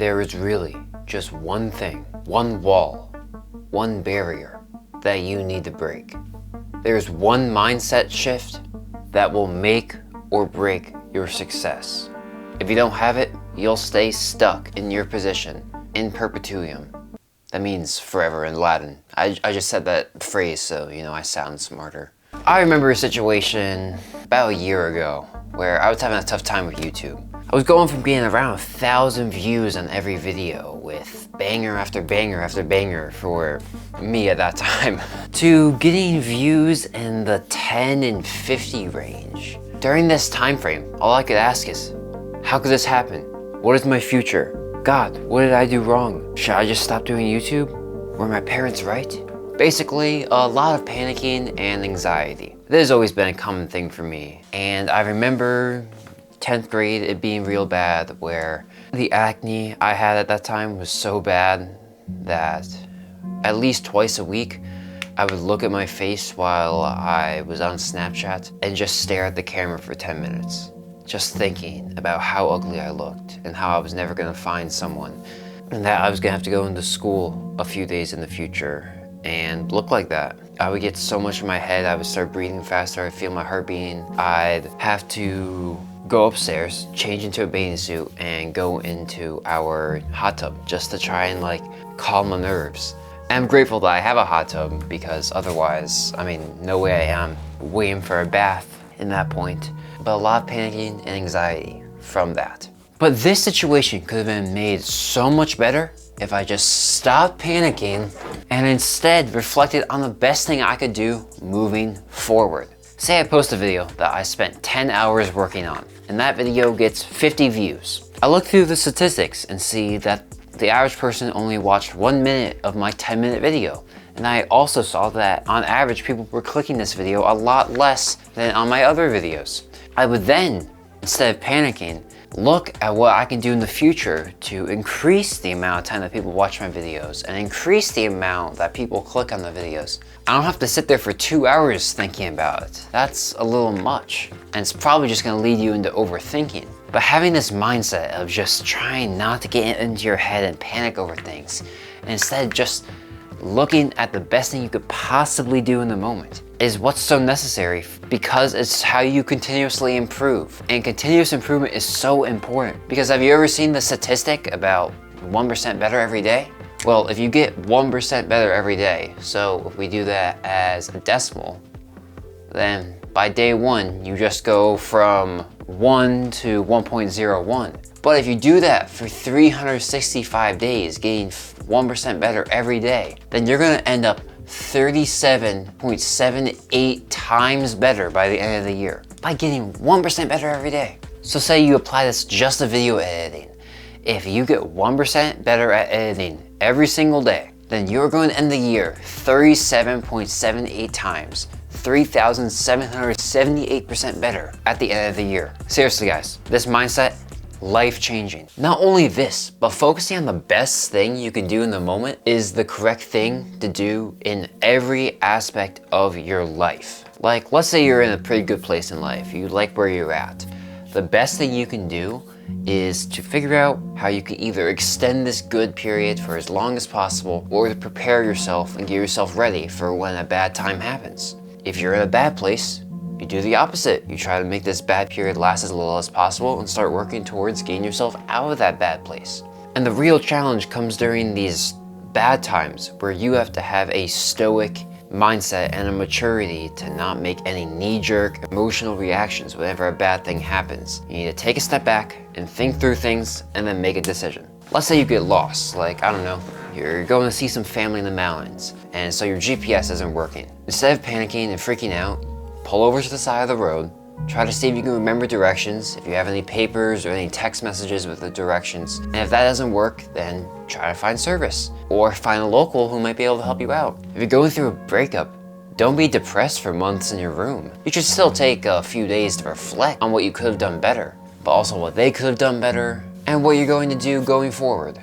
There is really just one thing, one wall, one barrier that you need to break. There's one mindset shift that will make or break your success. If you don't have it, you'll stay stuck in your position in perpetuum. That means forever in Latin. I just said that phrase so, I sound smarter. I remember a situation about a year ago where I was having a tough time with YouTube. I was going from getting around 1,000 views on every video with banger after banger after banger for me at that time, to getting views in the 10 and 50 range. During this time frame, all I could ask is, how could this happen? What is my future? God, what did I do wrong? Should I just stop doing YouTube? Were my parents right? Basically, a lot of panicking and anxiety. This has always been a common thing for me. And I remember 10th grade, it being real bad, where the acne I had at that time was so bad that at least twice a week, I would look at my face while I was on Snapchat and just stare at the camera for 10 minutes. Just thinking about how ugly I looked and how I was never gonna find someone and that I was gonna have to go into school a few days in the future and look like that. I would get so much in my head, I would start breathing faster, I'd feel my heart beating. I'd have to go upstairs, change into a bathing suit, and go into our hot tub just to try and calm my nerves. And I'm grateful that I have a hot tub because otherwise, no way I am waiting for a bath in that point. But a lot of panicking and anxiety from that. But this situation could have been made so much better if I just stopped panicking and instead reflected on the best thing I could do moving forward. Say I post a video that I spent 10 hours working on, and that video gets 50 views. I look through the statistics and see that the average person only watched 1 minute of my 10-minute video. And I also saw that on average, people were clicking this video a lot less than on my other videos. I would then, instead of panicking, look at what I can do in the future to increase the amount of time that people watch my videos and increase the amount that people click on the videos. I don't have to sit there for 2 hours thinking about it. That's a little much. And it's probably just gonna lead you into overthinking. But having this mindset of just trying not to get into your head and panic over things, and instead just looking at the best thing you could possibly do in the moment is what's so necessary, because it's how you continuously improve. And continuous improvement is so important, because have you ever seen the statistic about 1% better every day? Well, if you get 1% better every day, so if we do that as a decimal, then by day 1, you just go from 1 to 1.01. But if you do that for 365 days, getting 1% better every day, then you're gonna end up 37.78 times better by the end of the year by getting 1% better every day. So say you apply this just to video editing. If you get 1% better at editing every single day, then you're going to end the year 37.78 times, 3,778% better at the end of the year. Seriously guys, this mindset, life-changing. Not only this, but focusing on the best thing you can do in the moment is the correct thing to do in every aspect of your life. Like, let's say you're in a pretty good place in life, you like where you're at. The best thing you can do is to figure out how you can either extend this good period for as long as possible, or to prepare yourself and get yourself ready for when a bad time happens. If you're in a bad place, you do the opposite. You try to make this bad period last as little as possible and start working towards getting yourself out of that bad place. And the real challenge comes during these bad times where you have to have a stoic mindset and a maturity to not make any knee-jerk emotional reactions whenever a bad thing happens. You need to take a step back and think through things and then make a decision. Let's say you get lost, you're going to see some family in the mountains, and so your GPS isn't working. Instead of panicking and freaking out, pull over to the side of the road, try to see if you can remember directions, if you have any papers or any text messages with the directions. And if that doesn't work, then try to find service or find a local who might be able to help you out. If you're going through a breakup, don't be depressed for months in your room. You should still take a few days to reflect on what you could have done better, but also what they could have done better and what you're going to do going forward.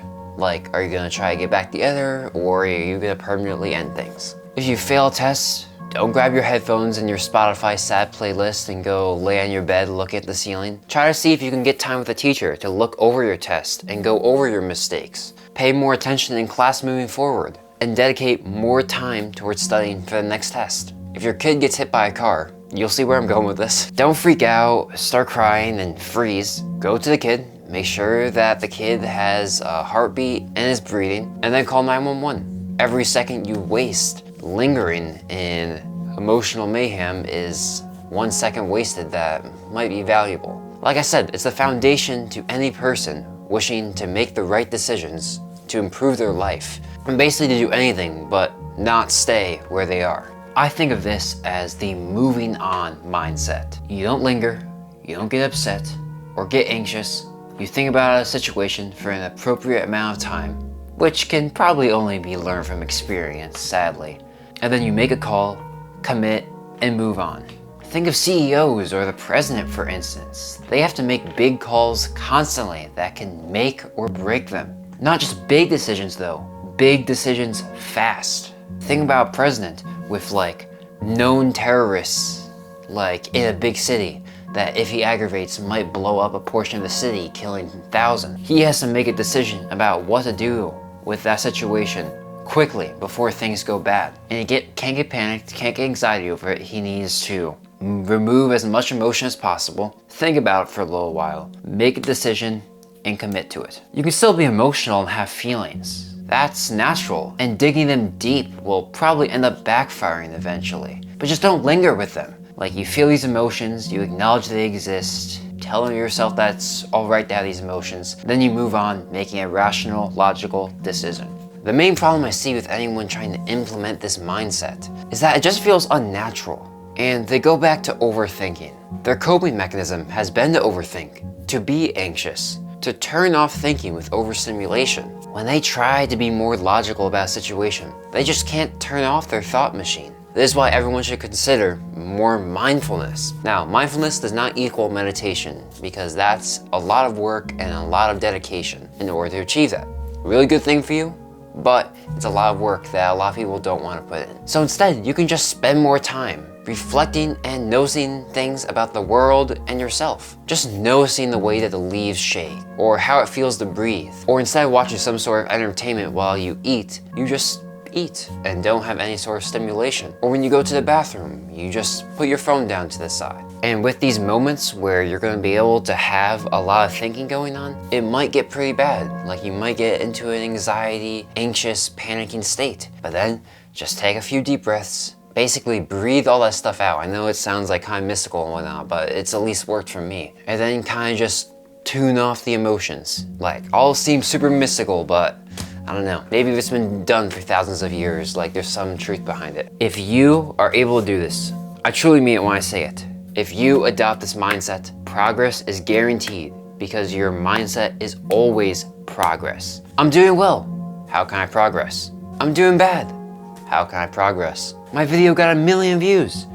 Are you gonna try to get back together, or are you gonna permanently end things? If you fail a test, Don't grab your headphones and your Spotify sad playlist and go lay on your bed looking at the ceiling. Try to see if you can get time with a teacher to look over your test and go over your mistakes. Pay more attention in class moving forward, and dedicate more time towards studying for the next test. If your kid gets hit by a car, you'll see where I'm going with this. Don't freak out, start crying, and freeze. Go to the kid, make sure that the kid has a heartbeat and is breathing, and then call 911. Every second you waste lingering in emotional mayhem is 1 second wasted that might be valuable. Like I said, it's the foundation to any person wishing to make the right decisions to improve their life, and basically to do anything but not stay where they are. I think of this as the moving on mindset. You don't linger, you don't get upset or get anxious. You think about a situation for an appropriate amount of time, which can probably only be learned from experience, sadly. And then you make a call, commit, and move on. Think of CEOs or the president, for instance. They have to make big calls constantly that can make or break them. Not just big decisions though, big decisions fast. Think about a president with known terrorists in a big city that if he aggravates might blow up a portion of the city, killing thousands. He has to make a decision about what to do with that situation quickly before things go bad. And he can't get panicked, can't get anxiety over it. He needs to remove as much emotion as possible, think about it for a little while, make a decision, and commit to it. You can still be emotional and have feelings. That's natural, and digging them deep will probably end up backfiring eventually. But just don't linger with them. You feel these emotions, you acknowledge they exist, telling yourself that's alright to have these emotions, then you move on, making a rational, logical decision. The main problem I see with anyone trying to implement this mindset is that it just feels unnatural, and they go back to overthinking. Their coping mechanism has been to overthink, to be anxious, to turn off thinking with overstimulation. When they try to be more logical about a situation, they just can't turn off their thought machine. This is why everyone should consider more mindfulness. Now, mindfulness does not equal meditation because that's a lot of work and a lot of dedication in order to achieve that. Really good thing for you, but it's a lot of work that a lot of people don't want to put in. So instead, you can just spend more time reflecting and noticing things about the world and yourself. Just noticing the way that the leaves shake, or how it feels to breathe. Or instead of watching some sort of entertainment while you eat, you just eat and don't have any sort of stimulation. Or when you go to the bathroom, you just put your phone down to the side. And with these moments where you're going to be able to have a lot of thinking going on, it might get pretty bad. You might get into an anxiety, anxious, panicking state. But then just take a few deep breaths, basically breathe all that stuff out. I know it sounds kind of mystical and whatnot, but it's at least worked for me. And then kind of just tune off the emotions. All seems super mystical, but I don't know. Maybe it's been done for thousands of years, there's some truth behind it. If you are able to do this, I truly mean it when I say it. If you adopt this mindset, progress is guaranteed because your mindset is always progress. I'm doing well. How can I progress? I'm doing bad. How can I progress? My video got 1 million views.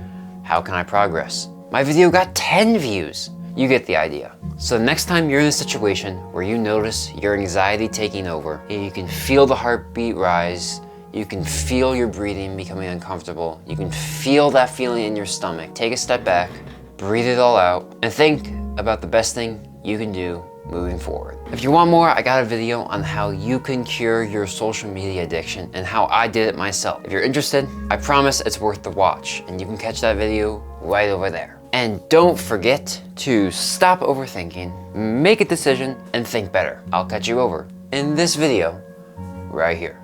How can I progress? My video got 10 views. You get the idea. So next time you're in a situation where you notice your anxiety taking over, and you can feel the heartbeat rise, you can feel your breathing becoming uncomfortable, you can feel that feeling in your stomach, take a step back, breathe it all out, and think about the best thing you can do moving forward. If you want more, I got a video on how you can cure your social media addiction and how I did it myself. If you're interested, I promise it's worth the watch, and you can catch that video right over there. And don't forget to stop overthinking, make a decision, and think better. I'll catch you over in this video right here.